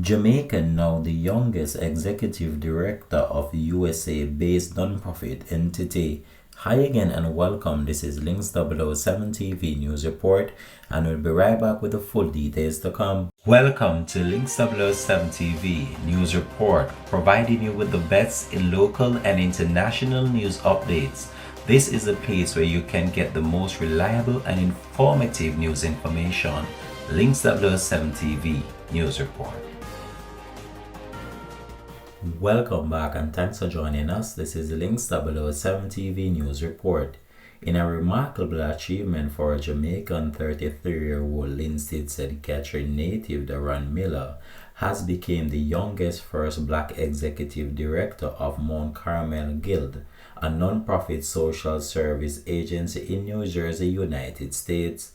Jamaican, now the youngest executive director of USA-based nonprofit entity. Hi again and welcome. This is Links 007 TV News Report, and we'll be right back with the full details to come. Welcome to Links 007 TV News Report, providing you with the best in local and international news updates. This is a place where you can get the most reliable and informative news information. Links 007 TV News Report. Welcome back and thanks for joining us. This is the Links 007 TV News Report. In a remarkable achievement for a Jamaican 33-year-old Linstead St. Catherine native, Darren Miller has become the youngest first black executive director of Mount Carmel Guild, a non-profit social service agency in New Jersey, United States.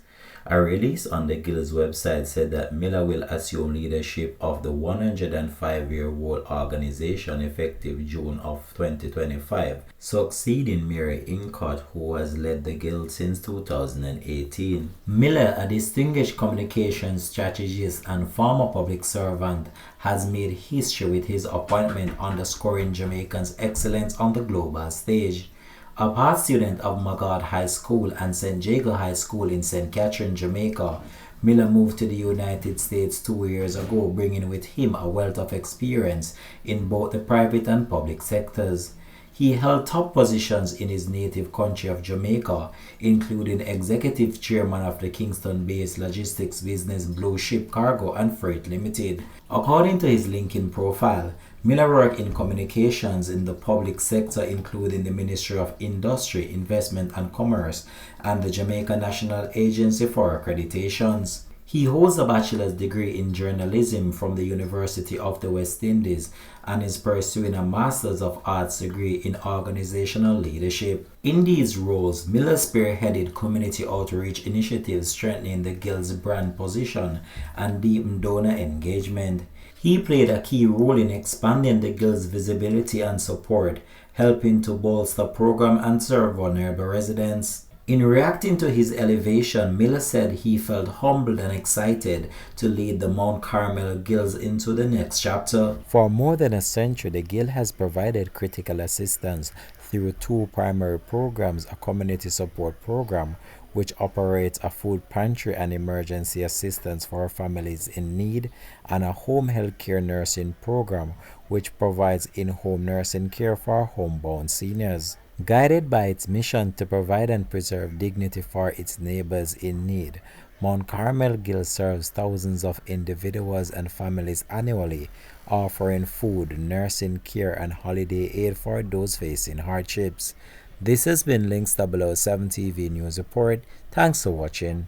A release on the Guild's website said that Miller will assume leadership of the 105-year-old organization effective June of 2025, succeeding Mary Inkott, who has led the Guild since 2018. Miller, a distinguished communications strategist and former public servant, has made history with his appointment underscoring Jamaican's excellence on the global stage. A past student of Magad High School and St. Jago High School in St. Catherine, Jamaica, Miller moved to the United States 2 years ago, bringing with him a wealth of experience in both the private and public sectors. He held top positions in his native country of Jamaica, including executive chairman of the Kingston-based logistics business Blue Ship Cargo and Freight Limited. According to his LinkedIn profile, Miller worked in communications in the public sector, including the Ministry of Industry, Investment and Commerce and the Jamaica National Agency for Accreditations. He holds a bachelor's degree in journalism from the University of the West Indies and is pursuing a Master's of Arts degree in organizational leadership. In these roles, Miller spearheaded community outreach initiatives strengthening the Guild's brand position and deepened donor engagement. He played a key role in expanding the Guild's visibility and support, helping to bolster program and serve vulnerable residents. In reacting to his elevation, Miller said he felt humbled and excited to lead the Mount Carmel Guilds into the next chapter. For more than a century, the Guild has provided critical assistance through two primary programs: a community support program, which operates a food pantry and emergency assistance for families in need, and a home health care nursing program, which provides in-home nursing care for homebound seniors. Guided by its mission to provide and preserve dignity for its neighbors in need, Mount Carmel Guild serves thousands of individuals and families annually, offering food, nursing care, and holiday aid for those facing hardships. This has been Links 007 TV News Report. Thanks for watching.